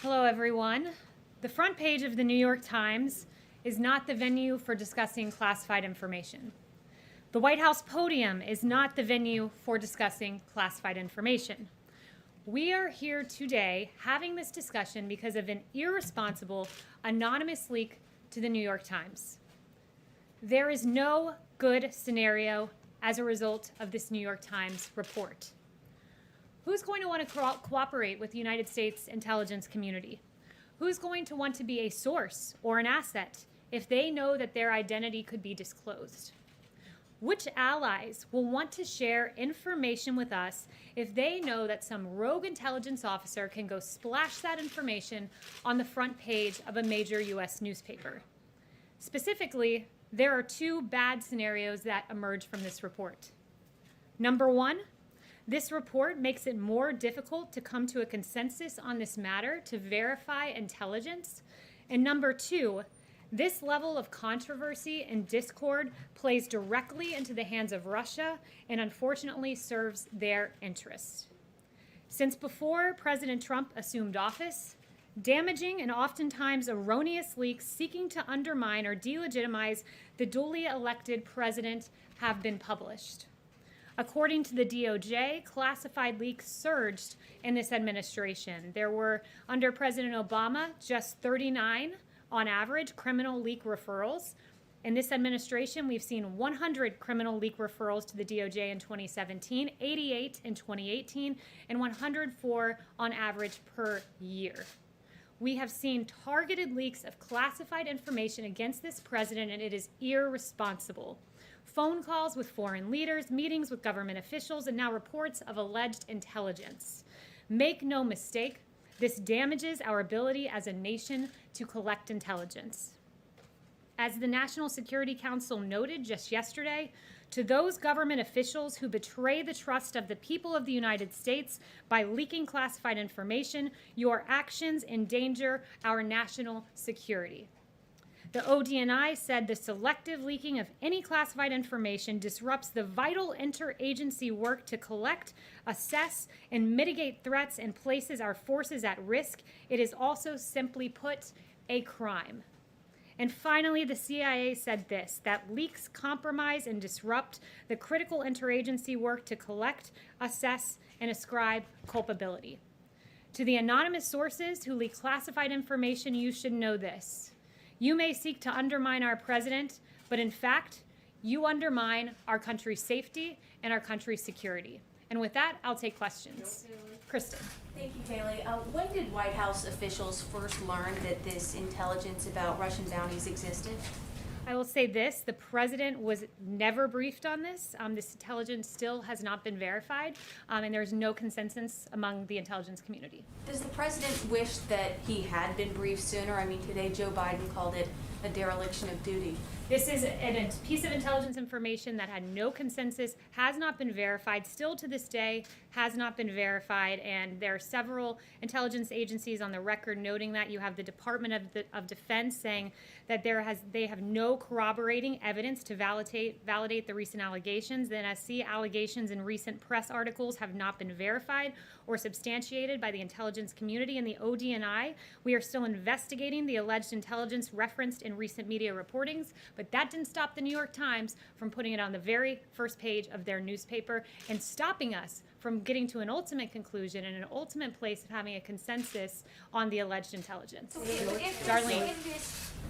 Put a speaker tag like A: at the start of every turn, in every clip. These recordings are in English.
A: Hello, everyone. The front page of the New York Times is not the venue for discussing classified information. The White House podium is not the venue for discussing classified information. We are here today having this discussion because of an irresponsible, anonymous leak to the New York Times. There is no good scenario as a result of this New York Times report. Who's going to want to cooperate with the United States intelligence community? Who's going to want to be a source or an asset if they know that their identity could be disclosed? Which allies will want to share information with us if they know that some rogue intelligence officer can go splash that information on the front page of a major U.S. newspaper? Specifically, there are two bad scenarios that emerge from this report. Number one, this report makes it more difficult to come to a consensus on this matter to verify intelligence. And number two, this level of controversy and discord plays directly into the hands of Russia and unfortunately serves their interests. Since before President Trump assumed office, damaging and oftentimes erroneous leaks seeking to undermine or delegitimize the duly elected president have been published. According to the DOJ, classified leaks surged in this administration. There were, under President Obama, just 39 on average criminal leak referrals. In this administration, we've seen 100 criminal leak referrals to the DOJ in 2017, 88 in 2018, and 104 on average per year. We have seen targeted leaks of classified information against this president, and it is irresponsible. Phone calls with foreign leaders, meetings with government officials, and now reports of alleged intelligence. Make no mistake, this damages our ability as a nation to collect intelligence. As the National Security Council noted just yesterday, to those government officials who betray the trust of the people of the United States by leaking classified information, your actions endanger our national security. The ODNI said the selective leaking of any classified information disrupts the vital interagency work to collect, assess, and mitigate threats and places our forces at risk. It is also, simply put, a crime. And finally, the CIA said this, that leaks compromise and disrupt the critical interagency work to collect, assess, and ascribe culpability. To the anonymous sources who leak classified information, you should know this. You may seek to undermine our president, but in fact, you undermine our country's safety and our country's security. And with that, I'll take questions. Kristen.
B: Thank you, Haley. When did White House officials first learn that this intelligence about Russian bounties existed?
A: I will say this, the president was never briefed on this. This intelligence still has not been verified, and there's no consensus among the intelligence community.
B: Does the president wish that he had been briefed sooner? I mean, today Joe Biden called it a dereliction of duty.
A: This is a piece of intelligence information that had no consensus, has not been verified, still to this day has not been verified, and there are several intelligence agencies on the record noting that. You have the Department of Defense saying that they have no corroborating evidence to validate the recent allegations. The NSC allegations in recent press articles have not been verified or substantiated by the intelligence community. And the ODNI, we are still investigating the alleged intelligence referenced in recent media reportings, but that didn't stop the New York Times from putting it on the very first page of their newspaper and stopping us from getting to an ultimate conclusion and an ultimate place of having a consensus on the alleged intelligence. Darlene.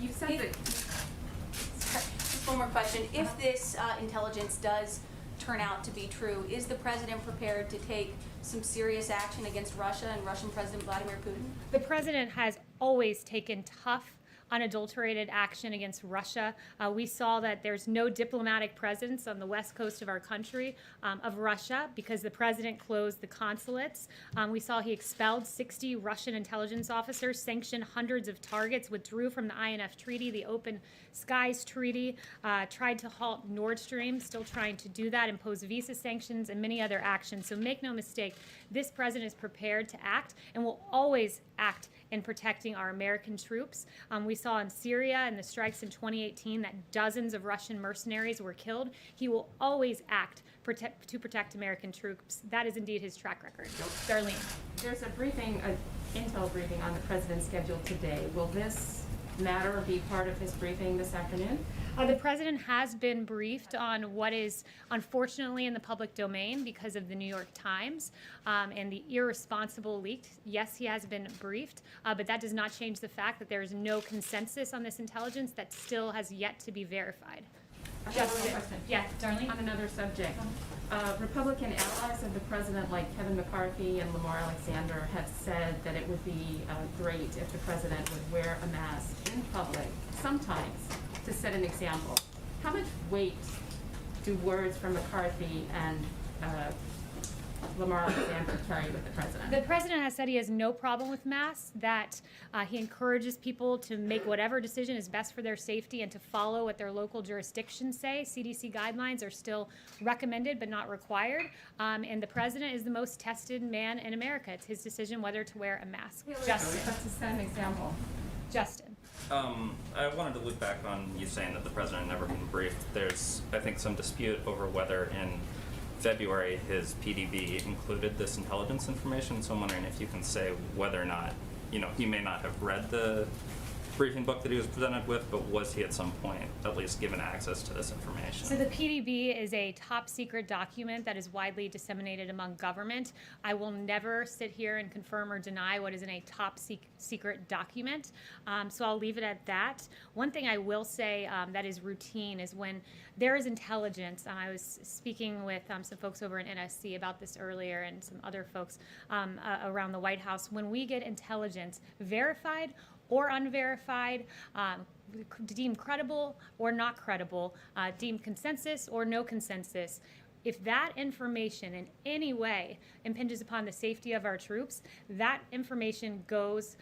B: You said that. Just one more question. If this intelligence does turn out to be true, is the president prepared to take some serious action against Russia and Russian President Vladimir Putin?
A: The president has always taken tough, unadulterated action against Russia. We saw that there's no diplomatic presence on the west coast of our country of Russia because the president closed the consulates. We saw he expelled 60 Russian intelligence officers, sanctioned hundreds of targets, withdrew from the INF Treaty, the Open Skies Treaty, tried to halt Nord Stream, still trying to do that, impose visa sanctions and many other actions. So make no mistake, This president is prepared to act and will always act in protecting our American troops. We saw in Syria and the strikes in 2018 that dozens of Russian mercenaries were killed. He will always act to protect American troops. That is indeed his track record. Darlene.
C: There's a briefing, an intel briefing on the president scheduled today. Will this matter be part of his briefing this afternoon?
A: The president has been briefed on what is unfortunately in the public domain because of the New York Times and the irresponsible leak. Yes, he has been briefed, but that does not change the fact that there is no consensus on this intelligence that still has yet to be verified.
C: I have one more question.
A: Yeah, Darlene?
C: On another subject, Republican allies of the president like Kevin McCarthy and Lamar Alexander have said that it would be great if the president would wear a mask in public sometimes to set an example. How much weight do words from McCarthy and Lamar Alexander carry with the president?
A: The president has said he has no problem with masks, that he encourages people to make whatever decision is best for their safety and to follow what their local jurisdictions say. CDC guidelines are still recommended but not required. And the president is the most tested man in America. It's his decision whether to wear a mask. Justin.
C: That's to set an example.
A: Justin.
D: I wanted to loop back on you saying that the president never been briefed. There's, I think, some dispute over whether in February his PDB included this intelligence information, so I'm wondering if you can say whether or not, he may not have read the briefing book that he was presented with, but was he at some point at least given access to this information?
A: So the PDB is a top secret document that is widely disseminated among government. I will never sit here and confirm or deny what is in a top secret document, so I'll leave it at that. One thing I will say that is routine is when there is intelligence. I was speaking with some folks over in NSC about this earlier and some other folks around the White House. When we get intelligence verified or unverified, deemed credible or not credible, deemed consensus or no consensus, if that information in any way impinges upon the safety of our troops, that information goes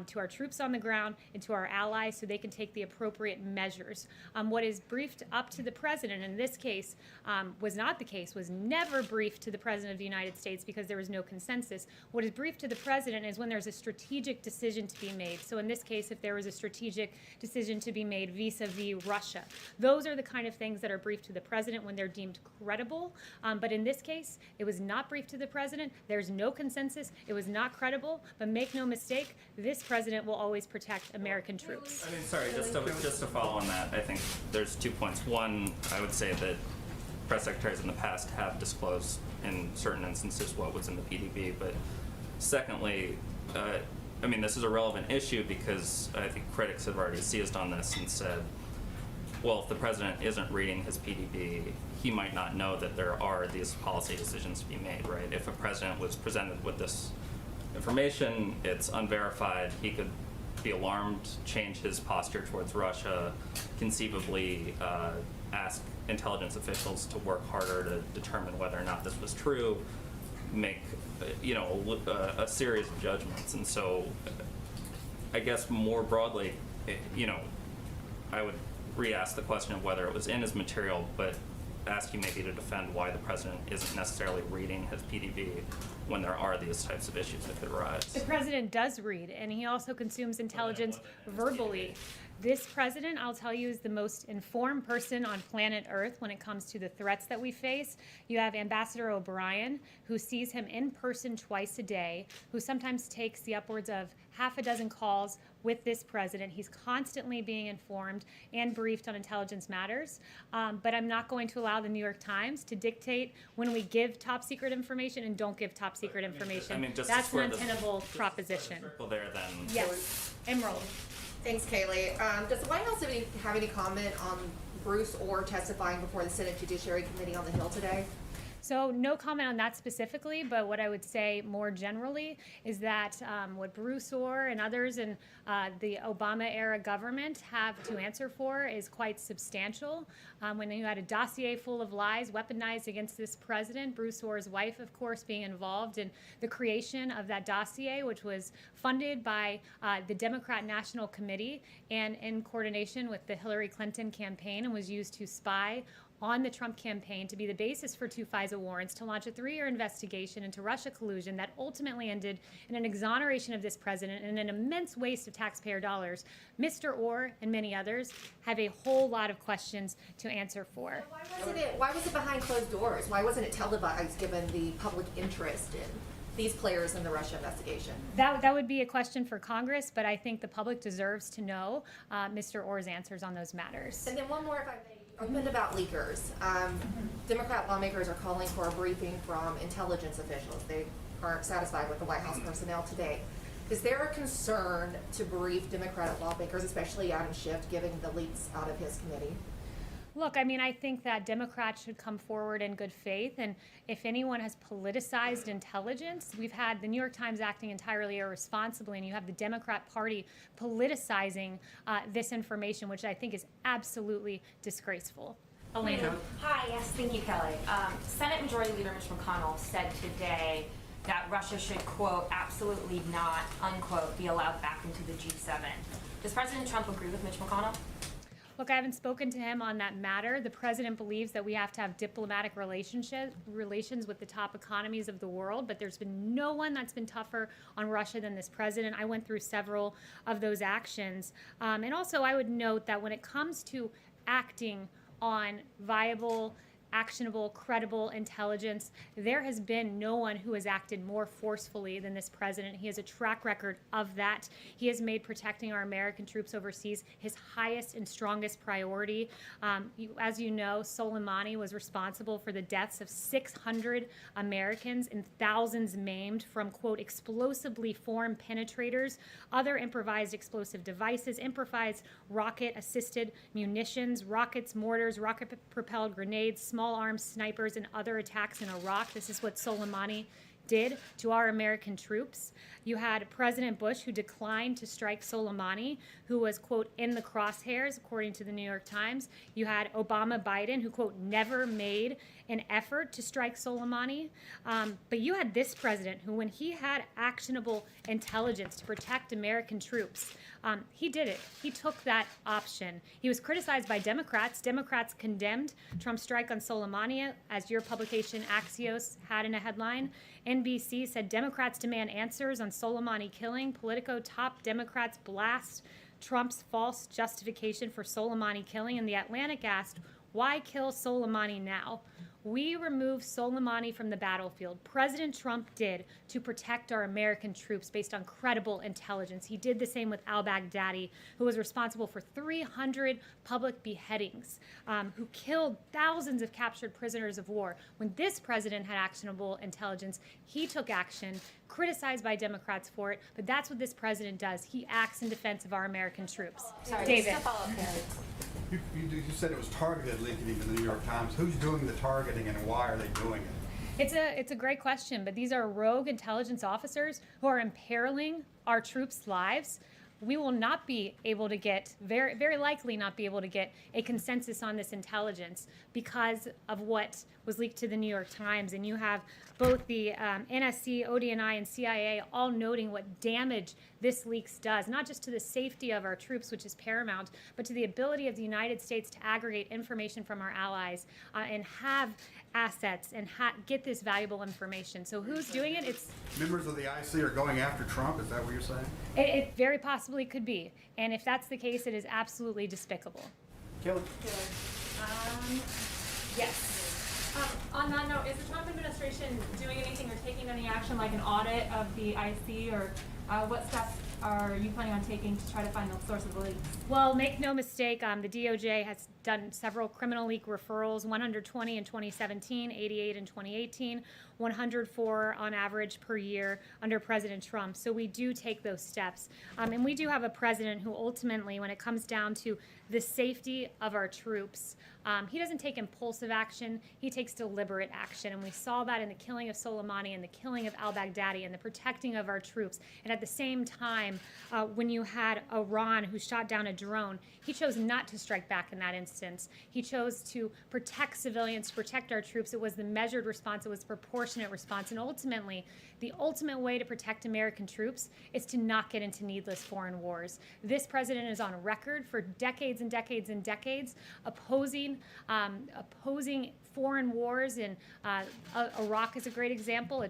A: to our troops on the ground and to our allies so they can take the appropriate measures. What is briefed up to the president in this case was not the case, was never briefed to the president of the United States because there was no consensus. What is briefed to the president is when there's a strategic decision to be made. So in this case, if there was a strategic decision to be made vis-a-vis Russia, those are the kind of things that are briefed to the president when they're deemed credible. But in this case, it was not briefed to the president. There's no consensus. It was not credible. But make no mistake, this president will always protect American troops.
D: I mean, sorry, just to follow on that, I think there's 2 points. One, I would say that press secretaries in the past have disclosed in certain instances what was in the PDB. But secondly, I mean, this is a relevant issue because I think critics have already seized on this and said, well, if the president isn't reading his PDB, he might not know that there are these policy decisions to be made, right? If a president was presented with this information, it's unverified, he could be alarmed, change his posture towards Russia, conceivably ask intelligence officials to work harder to determine whether or not this was true, make a series of judgments. And so I guess more broadly, I would re-ask the question of whether it was in his material, but ask you maybe to defend why the president isn't necessarily reading his PDB when there are these types of issues that could arise.
A: The president does read, and he also consumes intelligence verbally. This president, I'll tell you, is the most informed person on planet Earth when it comes to the threats that we face. You have Ambassador O'Brien, who sees him in person twice a day, who sometimes takes the upwards of half a dozen calls with this president. He's constantly being informed and briefed on intelligence matters. But I'm not going to allow the New York Times to dictate when we give top secret information and don't give top secret information. That's an untenable proposition.
D: Well, there then.
A: Yes. Emerald.
E: Thanks, Kaylee. Does the White House have any comment on Bruce Orr testifying before the Senate Judiciary Committee on the Hill today?
A: So no comment on that specifically, but what I would say more generally is that what Bruce Orr and others in the Obama-era government have to answer for is quite substantial. When you had a dossier full of lies weaponized against this president, Bruce Orr's wife, of course, being involved in the creation of that dossier, which was funded by the Democrat National Committee and in coordination with the Hillary Clinton campaign and was used to spy on the Trump campaign to be the basis for 2 FISA warrants, to launch a 3-year investigation into Russia collusion that ultimately ended in an exoneration of this president and an immense waste of taxpayer dollars, Mr. Orr and many others have a whole lot of questions to answer for.
E: Why was it behind closed doors? Why wasn't it televised given the public interest in these players in the Russia investigation?
A: That would be a question for Congress, but I think the public deserves to know Mr. Orr's answers on those matters.
E: And then one more, if I may. Opened about leakers. Democrat lawmakers are calling for a briefing from intelligence officials. They aren't satisfied with the White House personnel today. Is there a concern to brief Democratic lawmakers, especially Adam Schiff, given the leaks out of his committee?
A: Look, I mean, I think that Democrats should come forward in good faith, and if anyone has politicized intelligence, we've had the New York Times acting entirely irresponsibly, and you have the Democrat Party politicizing this information, which I think is absolutely disgraceful. Elena.
F: Hi, yes, thank you, Kelly. Senate Majority Leader Mitch McConnell said today that Russia should, quote, absolutely not, unquote, be allowed back into the G7. Does President Trump agree with Mitch McConnell?
A: Look, I haven't spoken to him on that matter. The president believes that we have to have diplomatic relations with the top economies of the world, but there's been no one that's been tougher on Russia than this president. I went through several of those actions. And also, I would note that when it comes to acting on viable, actionable, credible intelligence, there has been no one who has acted more forcefully than this president. He has a track record of that. He has made protecting our American troops overseas his highest and strongest priority. As you know, Soleimani was responsible for the deaths of 600 Americans and thousands maimed from, quote, explosively formed penetrators, other improvised explosive devices, improvised rocket-assisted munitions, rockets, mortars, rocket-propelled grenades, small arms snipers, and other attacks in Iraq. This is what Soleimani did to our American troops. You had President Bush, who declined to strike Soleimani, who was, quote, in the crosshairs, according to the New York Times. You had Obama Biden, who, quote, never made an effort to strike Soleimani. But you had this president who, when he had actionable intelligence to protect American troops, he did it. He took that option. He was criticized by Democrats. Democrats condemned Trump's strike on Soleimani, as your publication Axios had in a headline. NBC said Democrats demand answers on Soleimani killing. Politico top Democrats blast Trump's false justification for Soleimani killing. And The Atlantic asked, why kill Soleimani now? We removed Soleimani from the battlefield. President Trump did to protect our American troops based on credible intelligence. He did the same with al-Baghdadi, who was responsible for 300 public beheadings, who killed thousands of captured prisoners of war. When this president had actionable intelligence, he took action, criticized by Democrats for it, but that's what this president does. He acts in defense of our American troops.
B: Sorry,
A: David.
B: just a follow-up, Kelly.
G: You said it was targeted linking to the New York Times. Who's doing the targeting and why are they doing it?
A: It's a great question, but these are rogue intelligence officers who are imperiling our troops' lives. We will not be able to get, very likely not be able to get a consensus on this intelligence because of what was leaked to the New York Times. And you have both the NSC, ODNI, and CIA all noting what damage this leaks does, not just to the safety of our troops, which is paramount, but to the ability of the United States to aggregate information from our allies and have assets and get this valuable information. So who's doing it? It's
G: Members of the IC are going after Trump. Is that what you're saying?
A: it very possibly could be. And if that's the case, it is absolutely despicable.
G: Kelly?
A: Yes.
H: On that note, is the Trump administration doing anything or taking any action like an audit of the IC, or what steps are you planning on taking to try to find the source of the leaks?
A: Well, make no mistake, the DOJ has done several criminal leak referrals, 120 in 2017, 88 in 2018, 104 on average per year under President Trump. So we do take those steps. And we do have a president who ultimately, when it comes down to the safety of our troops, he doesn't take impulsive action, he takes deliberate action. And we saw that in the killing of Soleimani and the killing of al-Baghdadi and the protecting of our troops. And at the same time, when you had Iran who shot down a drone, he chose not to strike back in that instance. distance. He chose to protect civilians, to protect our troops. It was the measured response. It was proportionate response. And ultimately, the ultimate way to protect American troops is to not get into needless foreign wars. This president is on record for decades and decades and decades opposing foreign wars. In Iraq is a great example,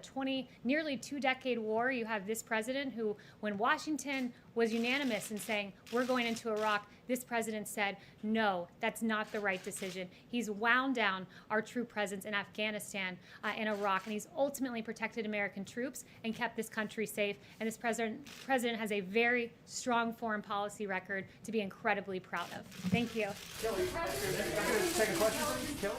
A: nearly 2-decade war. You have this president who, when Washington was unanimous in saying, we're going into Iraq, this president said, no, that's not the right decision. He's wound down our troop presence in Afghanistan and Iraq, and he's ultimately protected American troops and kept this country safe. And this president has a very strong foreign policy record to be incredibly proud of. Thank you.
G: Kelly, take a question. Kelly?